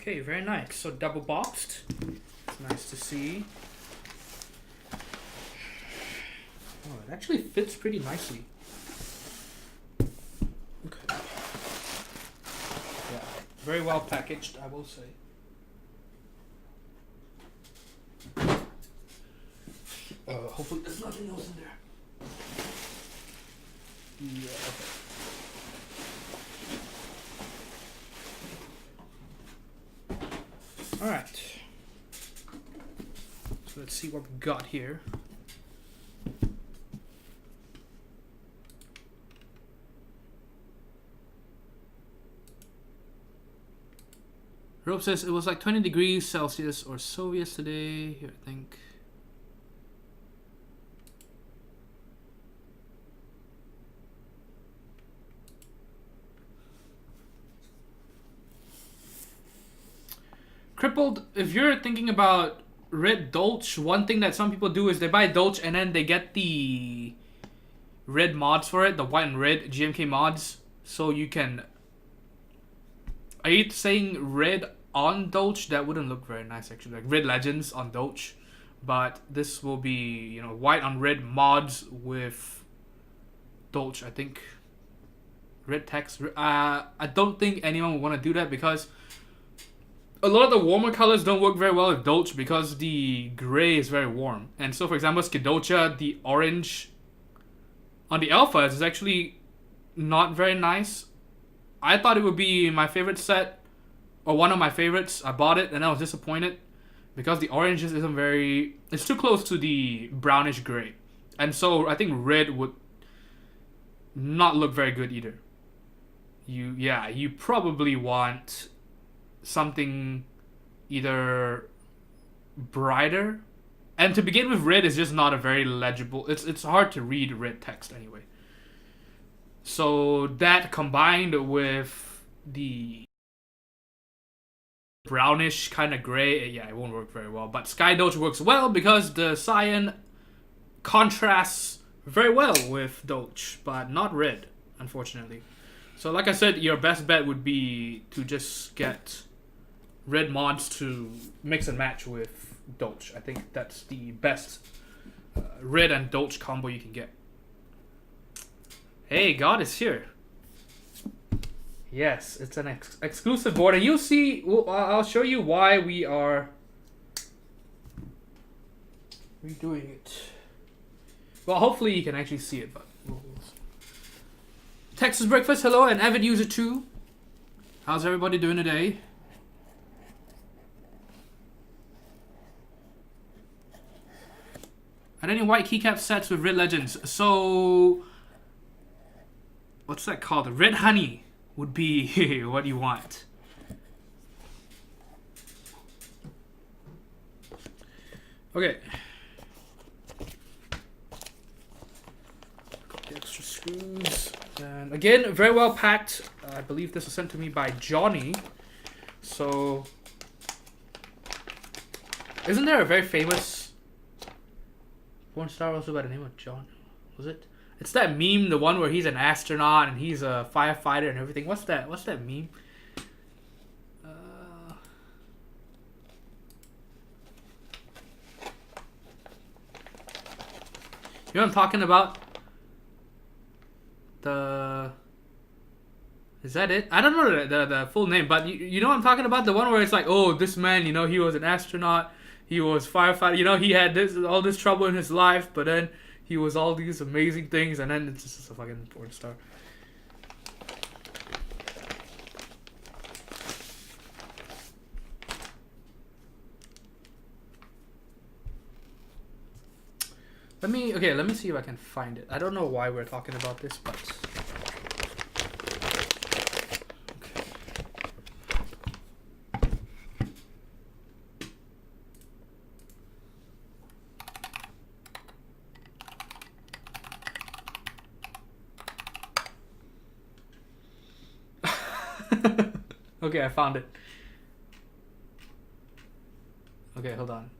Okay, very nice. So double boxed. It's nice to see. Oh, it actually fits pretty nicely. Okay. Yeah, very well packaged, I will say. Hopefully there's nothing else in there. Yeah, okay. Alright. So let's see what we got here. Rope says it was like 20 degrees Celsius or so yesterday. Here, I think. Crippled, if you're thinking about red Dolch, one thing that some people do is they buy Dolch and then they get the red mods for it, the white and red GMK mods, so you can... Are you saying red on Dolch? That wouldn't look very nice actually, like red legends on Dolch. But this will be, you know, white on red mods with Dolch, I think. Red text. I don't think anyone would want to do that because a lot of the warmer colors don't work very well with Dolch because the gray is very warm. And so, for example, Skidocha, the orange on the alphas is actually not very nice. I thought it would be my favorite set, or one of my favorites. I bought it and I was disappointed because the orange just isn't very... It's too close to the brownish gray. And so I think red would not look very good either. You probably want something either brighter, and to begin with, red is just not a very legible... It's hard to read red text anyway. So that combined with the brownish kind of gray, yeah, it won't work very well. But Sky Dolch works well because the cyan contrasts very well with Dolch, but not red, unfortunately. So like I said, your best bet would be to just get red mods to mix and match with Dolch. I think that's the best red and Dolch combo you can get. Hey, God is here. Yes, it's an exclusive board, and you'll see. I'll show you why we are redoing it. Well, hopefully you can actually see it, but Texas Breakfast, hello, and Avid User 2. How's everybody doing today? And any white keycap sets with red legends. So, what's that called? Red honey would be what you want. Okay. Got the extra screws. And again, very well packed. I believe this was sent to me by Johnny. So, isn't there a very famous porn star also by the name of John? Was it? It's that meme, the one where he's an astronaut and he's a firefighter and everything. What's that? What's that meme? You know what I'm talking about? Is that it? I don't know the full name, but you know what I'm talking about? The one where it's like, oh, this man, you know, he was an astronaut, he was firefighter, you know, he had all this trouble in his life, but then he was all these amazing things, and then it's just a fucking porn star. Let me see if I can find it. I don't know why we're talking about this, but okay, I found it. Okay, hold on.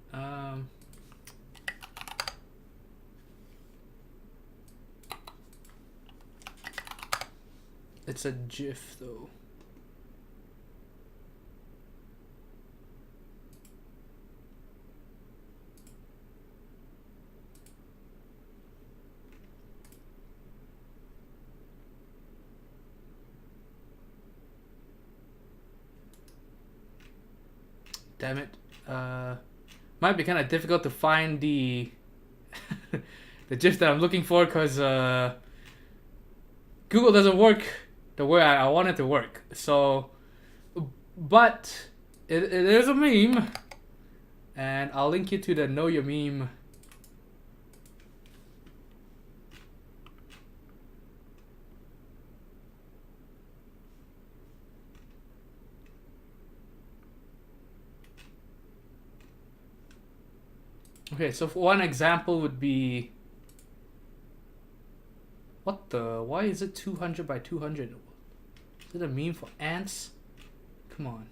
It's a GIF though. Damn it. Might be kind of difficult to find the the GIF that I'm looking for because Google doesn't work the way I want it to work. So, but it is a meme, and I'll link you to the Know Your Meme. Okay, so for one example would be, what the? Why is it 200 by 200? Is it a meme for ants? Come on.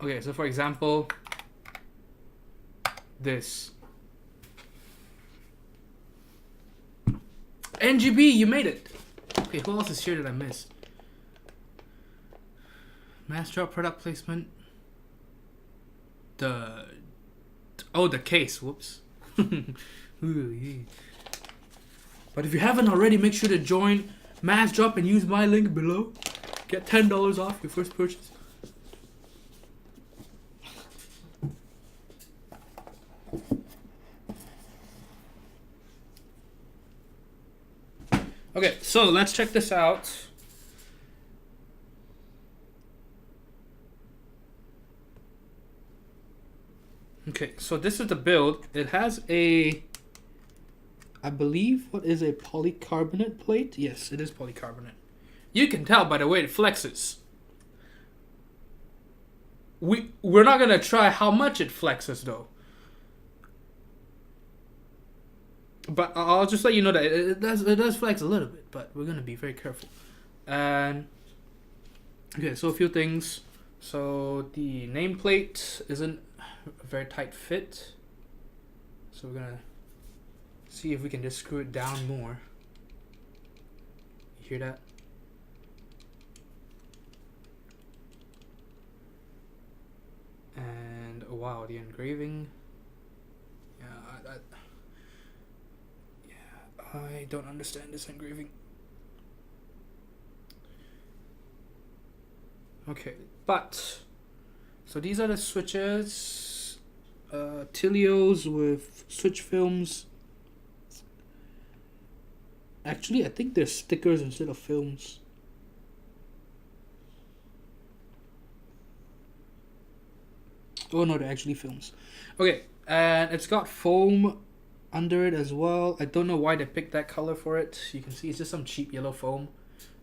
Okay, so for example, this. NGB, you made it! Okay, who else is here that I missed? Mass drop product placement. The case, whoops. But if you haven't already, make sure to join Mass Drop and use my link below. Get $10 off your first purchase. Okay, so let's check this out. Okay, so this is the build. It has a, I believe, what is a polycarbonate plate? Yes, it is polycarbonate. You can tell by the way it flexes. We're not gonna try how much it flexes though. But I'll just let you know that it does flex a little bit, but we're gonna be very careful. And okay, so a few things. So the nameplate isn't a very tight fit, so we're gonna see if we can just screw it down more. You hear that? And oh wow, the engraving. I don't understand this engraving. Okay, but so these are the switches. Tilios with switch films. Actually, I think they're stickers instead of films. Oh no, they're actually films. Okay, and it's got foam under it as well. I don't know why they picked that color for it. You can see it's just some cheap yellow foam.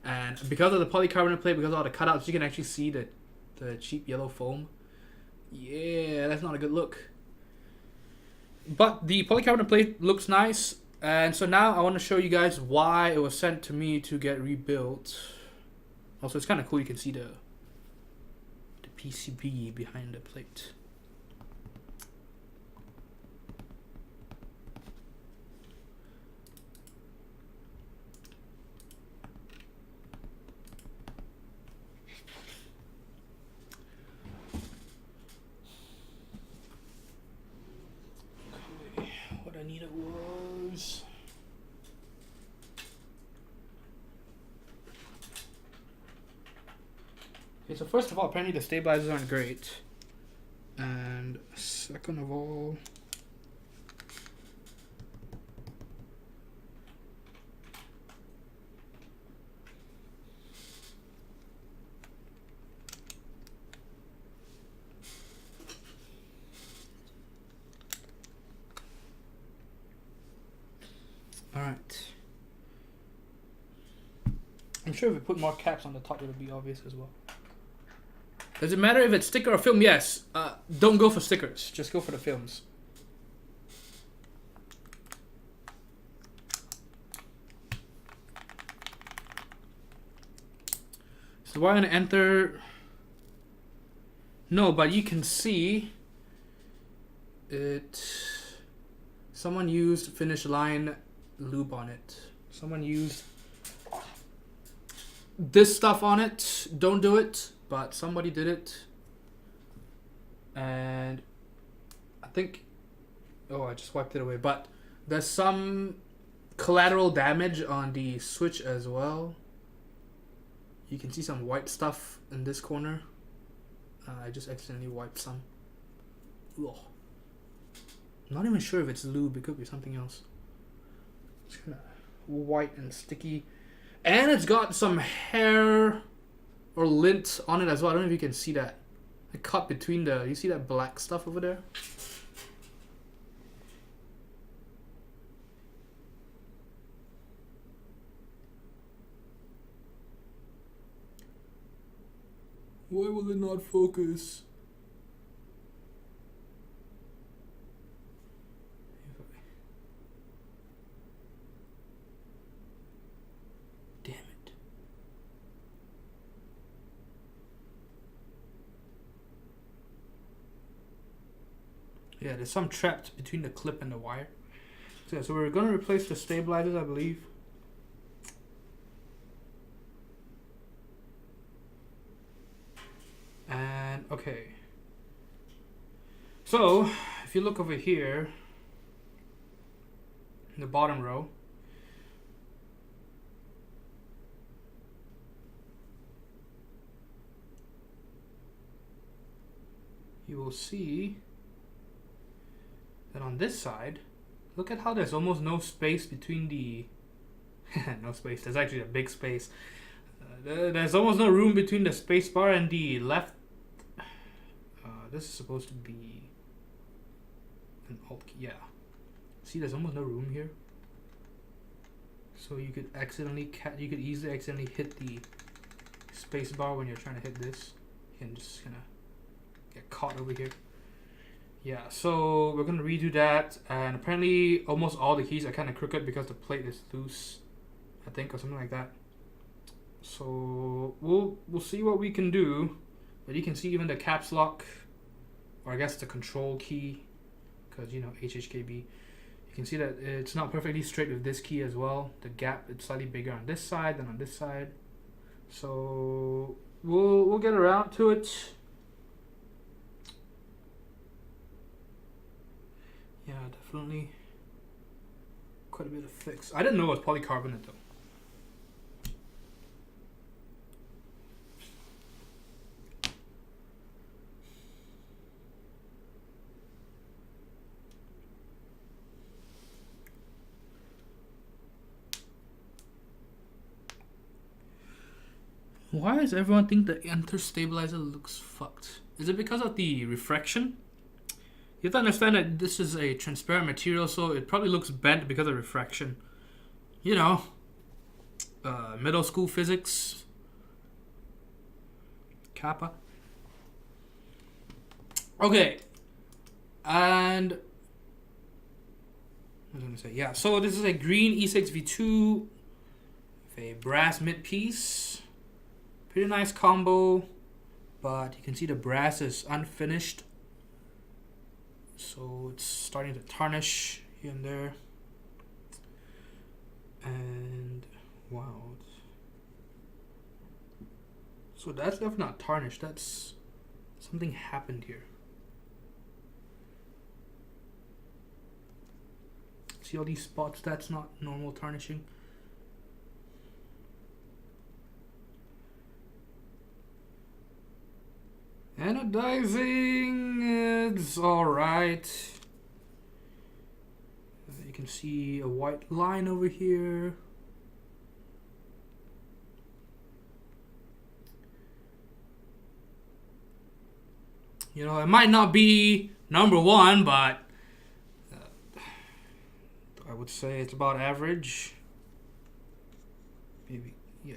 And because of the polycarbonate plate, because of all the cutouts, you can actually see the cheap yellow foam. Yeah, that's not a good look. But the polycarbonate plate looks nice. And so now I want to show you guys why it was sent to me to get rebuilt. Also, it's kind of cool. You can see the PCB behind the plate. I needed was okay, so first of all, apparently the stabilizers aren't great, and second of all, alright. I'm sure if we put more caps on the top, it'll be obvious as well. Does it matter if it's sticker or film? Yes. Don't go for stickers. Just go for the films. So why gonna enter? No, but you can see it. Someone used finish line lube on it. Someone used this stuff on it. Don't do it, but somebody did it. and I think, oh, I just wiped it away, but there's some collateral damage on the switch as well. You can see some white stuff in this corner. I just accidentally wiped some. Ugh. I'm not even sure if it's lube, it could be something else. It's kind of white and sticky. And it's got some hair or lint on it as well. I don't know if you can see that. I cut between the, you see that black stuff over there? Why will it not focus? Damn it. Yeah, there's some trapped between the clip and the wire. So, yeah, so we're gonna replace the stabilizers, I believe. And okay. So if you look over here in the bottom row, you will see that on this side, look at how there's almost no space between the no space, there's actually a big space. There's almost no room between the space bar and the left. This is supposed to be an alt key. Yeah. See, there's almost no room here. So you could easily accidentally hit the space bar when you're trying to hit this. You can just kind of get caught over here. Yeah, so we're gonna redo that, and apparently almost all the keys are kind of crooked because the plate is loose, I think, or something like that. So we'll see what we can do, but you can see even the caps lock, or I guess the control key, because you know HHKB, you can see that it's not perfectly straight with this key as well. The gap is slightly bigger on this side than on this side. So we'll get around to it. Yeah, definitely quite a bit of fix. I didn't know it was polycarbonate though. Why does everyone think the enter stabilizer looks fucked? Is it because of the refraction? You have to understand that this is a transparent material, so it probably looks bent because of refraction. You know, middle school physics. Kappa. Okay. And what was I gonna say? Yeah, so this is a green E6-V2 with a brass mid piece. Pretty nice combo, but you can see the brass is unfinished, so it's starting to tarnish here and there. And wow, so that's definitely not tarnished. That's something happened here. See all these spots? That's not normal tarnishing. Anodizing, it's alright. You can see a white line over here. You know, it might not be number one, but I would say it's about average. Maybe, yeah.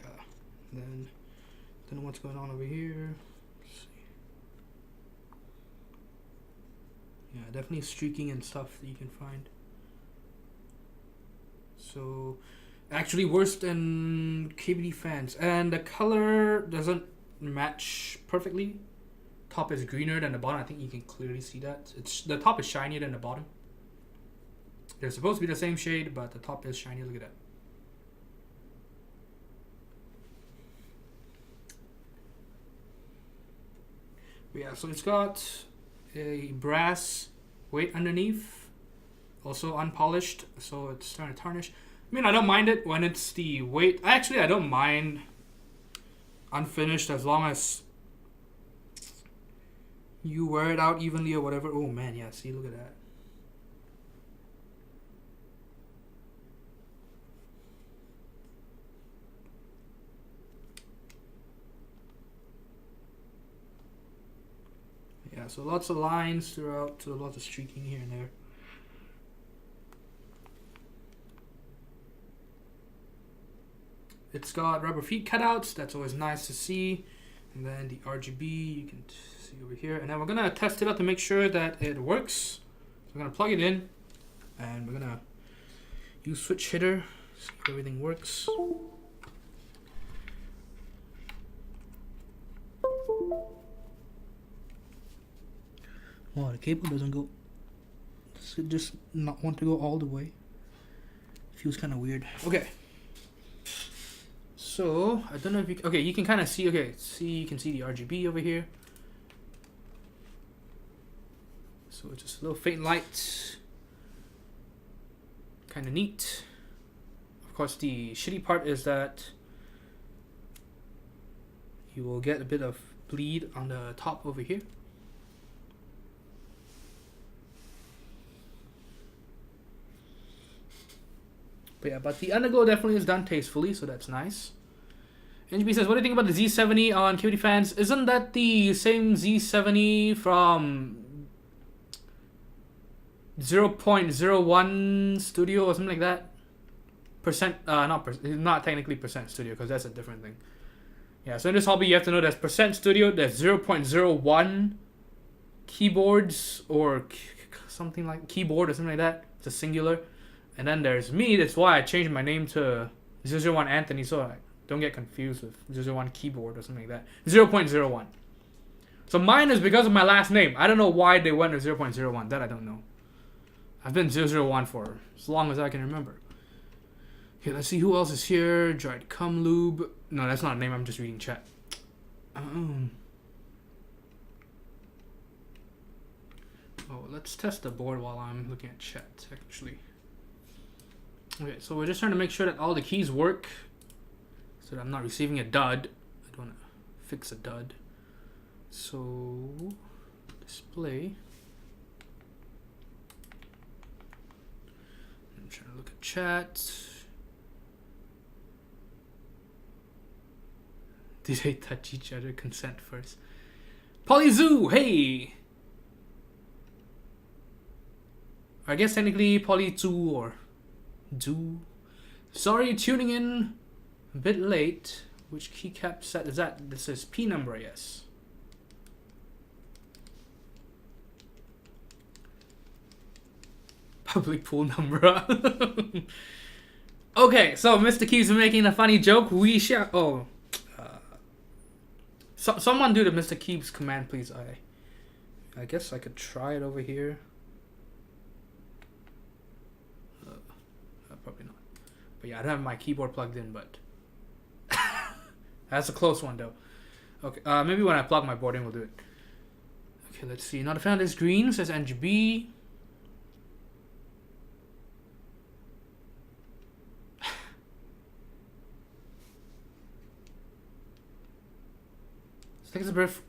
Then, don't know what's going on over here. Yeah, definitely streaking and stuff that you can find. So, actually worse than KBD fans. And the color doesn't match perfectly. Top is greener than the bottom. I think you can clearly see that. The top is shinier than the bottom. They're supposed to be the same shade, but the top is shiny. Look at that. But yeah, so it's got a brass weight underneath, also unpolished, so it's starting to tarnish. I mean, I don't mind it when it's the weight. Actually, I don't mind unfinished as long as you wear it out evenly or whatever. Oh man, yeah, see, look at that. Yeah, so lots of lines throughout, so lots of streaking here and there. It's got rubber feet cutouts, that's always nice to see. And then the RGB, you can see over here. And then we're gonna test it out to make sure that it works. So we're gonna plug it in, and we're gonna use switch hitter, see if everything works. Wow, the cable doesn't go. Does it just not want to go all the way? Feels kind of weird. Okay. So I don't know if you. Okay, you can kind of see. Okay, see, you can see the RGB over here. So it's just a little faint light. Kind of neat. Of course, the shitty part is that you will get a bit of bleed on the top over here. But yeah, but the underglow definitely is done tastefully, so that's nice. NGB says, what do you think about the Z70 on KVD fans? Isn't that the same Z70 from 0.01 studio or something like that? Not technically percent studio, because that's a different thing. Yeah, so in this hobby you have to know there's percent studio, there's 0.01 keyboards or something like keyboard or something like that. It's a singular. And then there's me. That's why I changed my name to 001 Anthony, so I don't get confused with 001 keyboard or something like that. 0.01. So mine is because of my last name. I don't know why they went to 0.01. That I don't know. I've been 001 for as long as I can remember. Okay, let's see who else is here. Dried Cum Lube. No, that's not a name. I'm just reading chat. Oh, let's test the board while I'm looking at chat, actually. Okay, so we're just trying to make sure that all the keys work so that I'm not receiving a dud. I don't want to fix a dud. So, display. I'm trying to look at chat. Did they touch each other? Consent first. Polyzoo, hey! I guess technically Poly2 or do. Sorry, tuning in a bit late. Which keycap set is that? This is P number, yes. Public pool number. Okay, so Mr. Keeps making a funny joke. We shall. Oh, someone do the Mr. Keeps command, please. I guess I could try it over here. Probably not. But yeah, I don't have my keyboard plugged in, but that's a close one though. Okay, maybe when I plug my board in, we'll do it. Okay, let's see. Not a fan of this green, says NGB.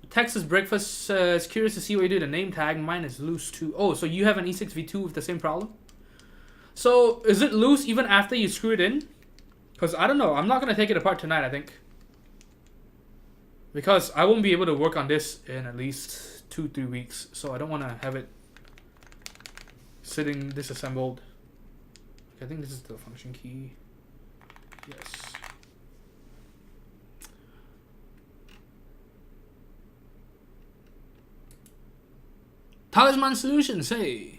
Texas Breakfast is curious to see what you do. The name tag, mine is loose too. Oh, so you have an E6-V2 with the same problem? So, is it loose even after you screw it in? Because I don't know. I'm not going to take it apart tonight, I think. Because I won't be able to work on this in at least 2-3 weeks. So I don't want to have it sitting disassembled. Okay, I think this is the function key. Yes. Talisman Solutions, hey.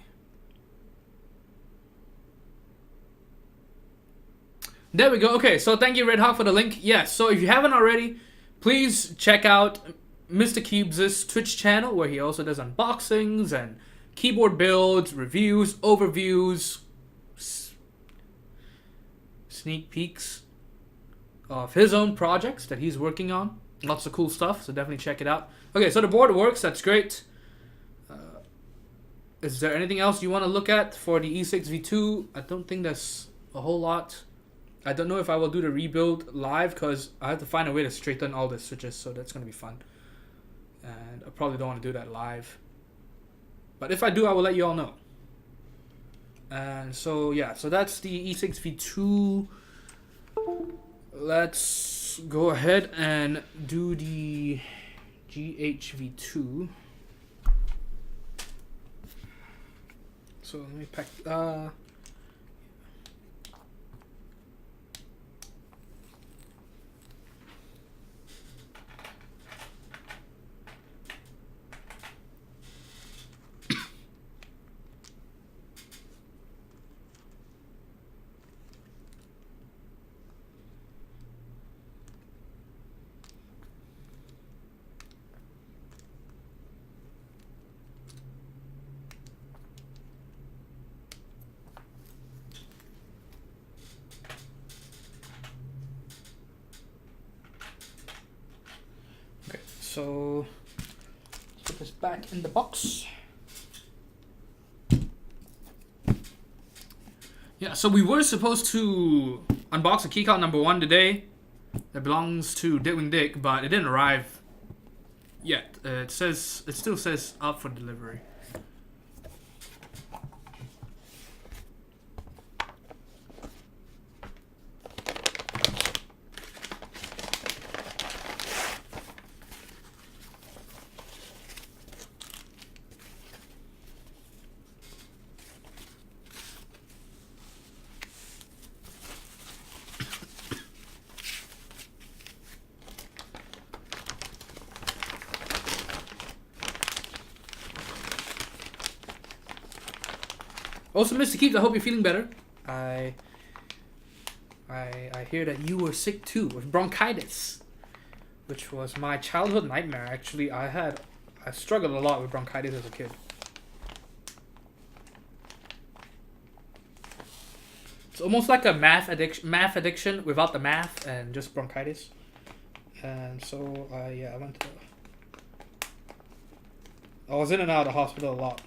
There we go. Okay, so thank you, Red Hawk, for the link. Yes, so if you haven't already, please check out Mr. Keebs' Twitch channel, where he also does unboxings and keyboard builds, reviews, overviews, sneak peeks of his own projects that he's working on. Lots of cool stuff, so definitely check it out. Okay, so the board works. That's great. Is there anything else you want to look at for the E6-V2? I don't think there's a whole lot. I don't know if I will do the rebuild live because I have to find a way to straighten all the switches, so that's going to be fun. And I probably don't want to do that live. But if I do, I will let you all know. And so, yeah, so that's the E6-V2. Let's go ahead and do the GH-V2. So let me pack. Okay, so put this back in the box. Yeah, so we were supposed to unbox a keycard number 1 today that belongs to Ditwing Dick, but it didn't arrive yet. It still says out for delivery. Also, Mr. Keeps, I hope you're feeling better. I hear that you were sick too with bronchitis, which was my childhood nightmare. Actually, I struggled a lot with bronchitis as a kid. It's almost like a math addiction without the math and just bronchitis. And so yeah, I was in and out of the hospital a lot.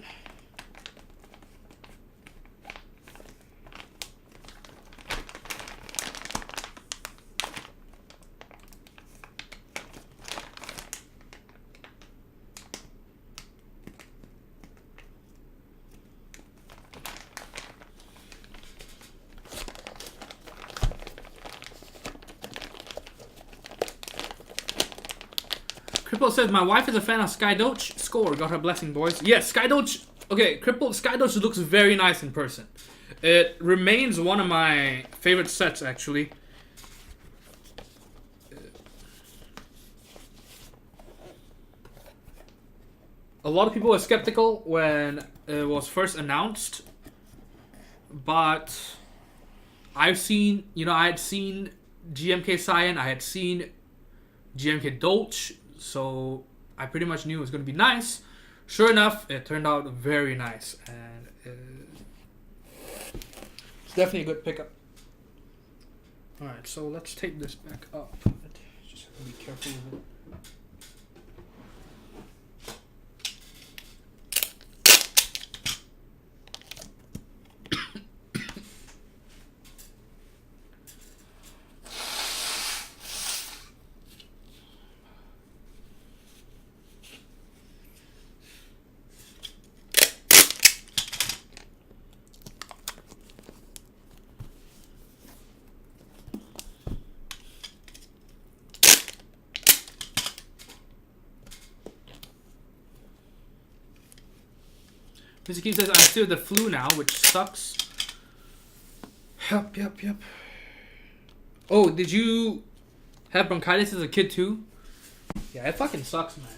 Cripple says, my wife is a fan of Sky Doge. Score, got her blessing, boys. Yes, Sky Doge. Okay, Cripple, Sky Doge looks very nice in person. It remains one of my favorite sets, actually. A lot of people were skeptical when it was first announced. But I've seen, I had seen GMK Cyan, I had seen GMK Dolch. So I pretty much knew it was going to be nice. Sure enough, it turned out very nice. And it's definitely a good pickup. Alright, so let's take this back up. Just have to be careful with it. Mr. Keith says, I'm still the flu now, which sucks. Yep. Oh, did you have bronchitis as a kid too? Yeah, it fucking sucks, man.